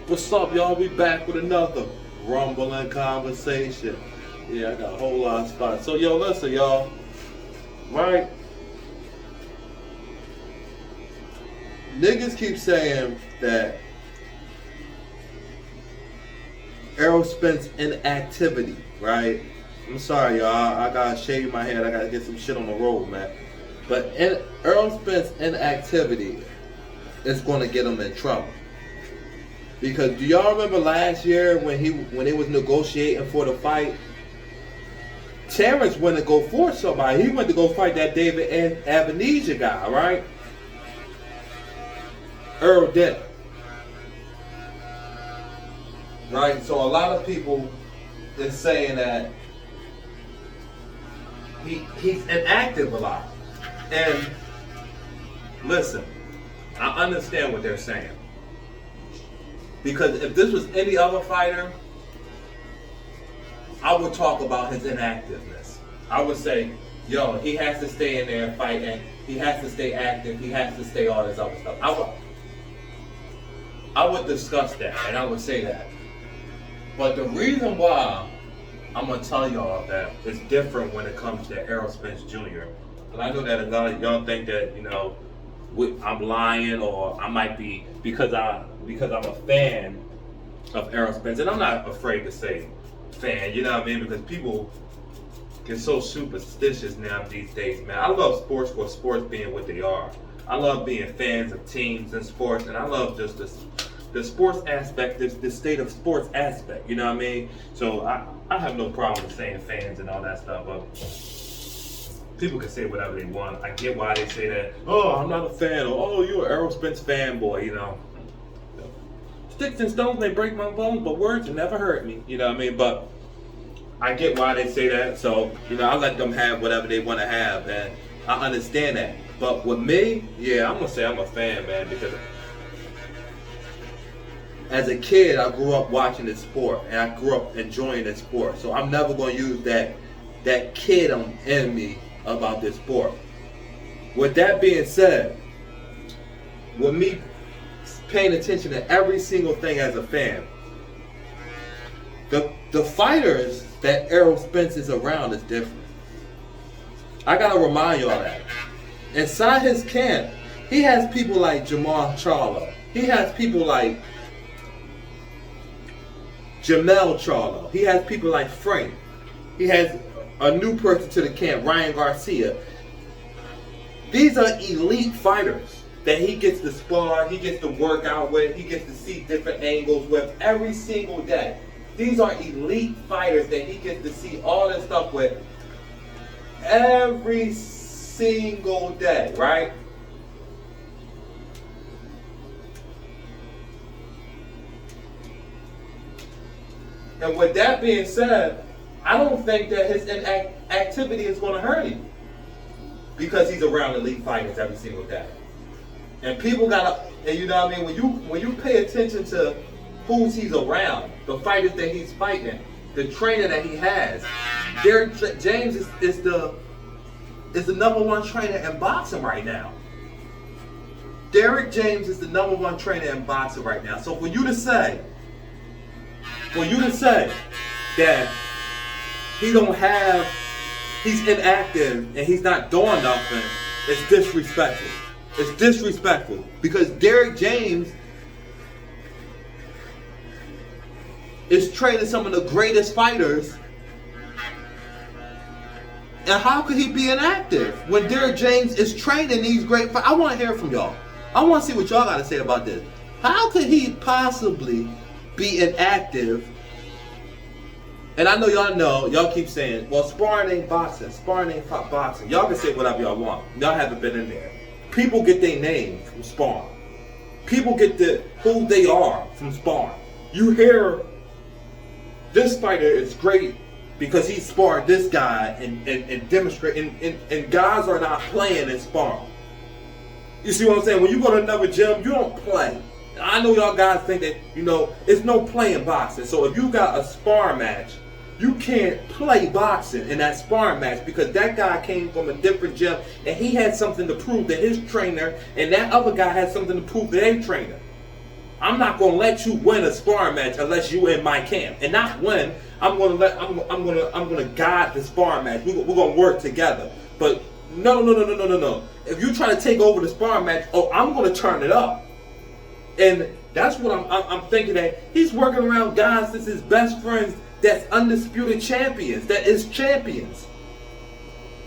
What's up, y'all? We back with another rumbling conversation. Yeah, I got a whole lot of spots. So, yo, listen, y'all. Right? Niggas keep saying that Errol Spence inactivity, right? I'm sorry, y'all. I gotta shave my head. I gotta get some shit on the road, man. But Errol Spence inactivity is gonna get him in trouble. Because do y'all remember last year when they was negotiating for the fight? Terence went to go for somebody. He went to go fight that David Avanesyan guy, right? Errol did. Right? So a lot of people is saying that he's inactive a lot. And listen, I understand what they're saying. Because if this was any other fighter, I would talk about his inactiveness. I would say, yo, he has to stay in there and fight, and he has to stay active, he has to stay all this other stuff. I would discuss that, and I would say that. But the reason why I'm going to tell y'all that it's different when it comes to Errol Spence Jr. And I know that a lot of y'all think that, you know, I'm lying, or I might be because I'm a fan of Errol Spence, and I'm not afraid to say fan, you know what I mean? Because people get so superstitious now these days, man. I love sports for sports being what they are. I love being fans of teams and sports, and I love just the sports aspect, the state of sports aspect, you know what I mean? So I have no problem with saying fans and all that stuff, but people can say whatever they want. I get why they say that, oh, I'm not a fan, or oh, you're an Errol Spence fanboy, you know. Sticks and stones may break my bones, but words will never hurt me, you know what I mean? But I get why they say that, so, you know, I let them have whatever they want to have, and I understand that. But with me, yeah, I'm going to say I'm a fan, man, because as a kid, I grew up watching this sport, and I grew up enjoying this sport, so I'm never going to use that kid in me about this sport. With that being said, with me paying attention to every single thing as a fan, the fighters that Errol Spence is around is different. I gotta remind y'all that. Inside his camp, he has people like Jamal Charlo. He has people like Jamel Charlo. He has people like Frank. He has a new person to the camp, Ryan Garcia. These are elite fighters that he gets to spar, he gets to work out with, he gets to see different angles with every single day. These are elite fighters that he gets to see all this stuff with every single day, right? And with that being said, I don't think that his inactivity is going to hurt him because he's around elite fighters every single day. And people gotta, and you know what I mean, when you pay attention to who's he's around, the fighters that he's fighting, the trainer that he has, Derek James is the number one trainer in boxing right now. Derek James is the number one trainer in boxing right now. So for you to say that he's inactive and he's not doing nothing, it's disrespectful. It's disrespectful because Derek James is training some of the greatest fighters. And how could he be inactive when Derek James is training these great fighters? I want to hear from y'all. I want to see what y'all got to say about this. How could he possibly be inactive? And I know, y'all keep saying, well, sparring ain't boxing. Sparring ain't boxing. Y'all can say whatever y'all want. Y'all haven't been in there. People get their name from sparring. People get who they are from sparring. You hear this fighter is great because he sparred this guy and demonstrate, and guys are not playing in sparring. You see what I'm saying? When you go to another gym, you don't play. I know y'all guys think that, you know, it's no play in boxing. So if you got a sparring match, you can't play boxing in that sparring match because that guy came from a different gym and he had something to prove to his trainer, and that other guy had something to prove to their trainer. I'm not gonna let you win a sparring match unless you in my camp, and not win. I'm gonna guide the sparring match. We're gonna work together. But no. If you try to take over the sparring match, I'm gonna turn it up. And that's what I'm thinking, that he's working around guys that's his best friends, that's undisputed champions, that is champions.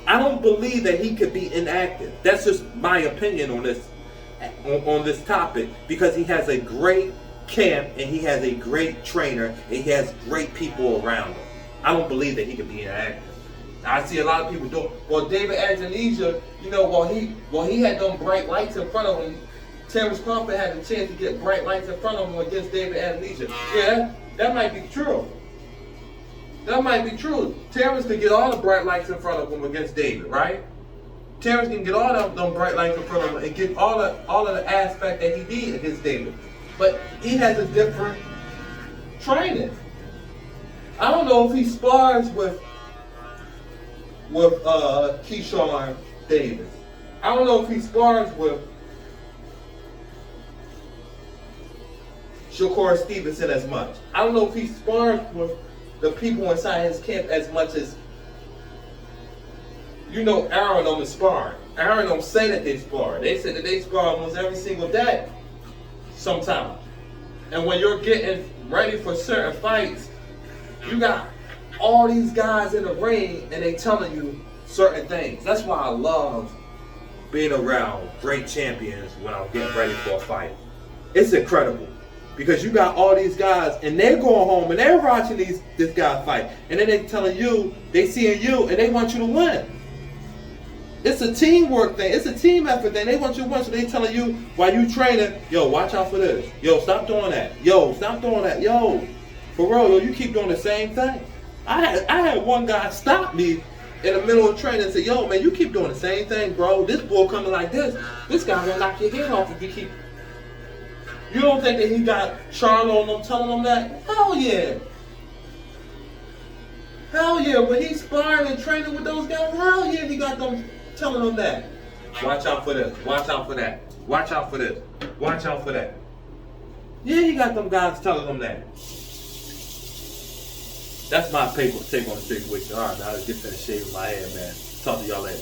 I don't believe that he could be inactive. That's just my opinion on this topic, because he has a great camp and he has a great trainer and he has great people around him. I don't believe that he could be inactive. I see a lot of people do. Well, David Avanesyan, while he had them bright lights in front of him, Terence Crawford had the chance to get bright lights in front of him against David Avanesyan. Yeah, that might be true. That might be true. Terence could get all the bright lights in front of him against David, right? Terence can get all them bright lights in front of him and get all of the aspect that he did against David. But he has a different training. I don't know if he spars with Keyshawn Davis. I don't know if he spars with Shakur Stevenson as much. I don't know if he spars with the people inside his camp as much as, Aaron don't spar. Aaron don't say that they spar. They say that they spar almost every single day. Sometimes. And when you're getting ready for certain fights, you got all these guys in the ring and they telling you certain things. That's why I love being around great champions when I'm getting ready for a fight. It's incredible. Because you got all these guys and they're going home and they're watching this guy fight. And then they're telling you, they seeing you and they want you to win. It's a teamwork thing. It's a team effort thing. They want you to win. So they telling you while you training, yo, watch out for this. Yo, stop doing that. Yo, stop doing that. Yo, for real, yo, you keep doing the same thing. I had one guy stop me in the middle of training and say, yo, man, you keep doing the same thing, bro. This bull coming like this. This guy gonna knock your head off if you keep. You don't think that he got Charlo on them telling him that? Hell yeah. Hell yeah. When he's sparring and training with those guys, hell yeah, he got them telling him that. Watch out for this. Watch out for that. Watch out for this. Watch out for that. Yeah, he got them guys telling him that. That's my take on the situation. All right, now I get finished shaving my head, man. Talk to y'all later.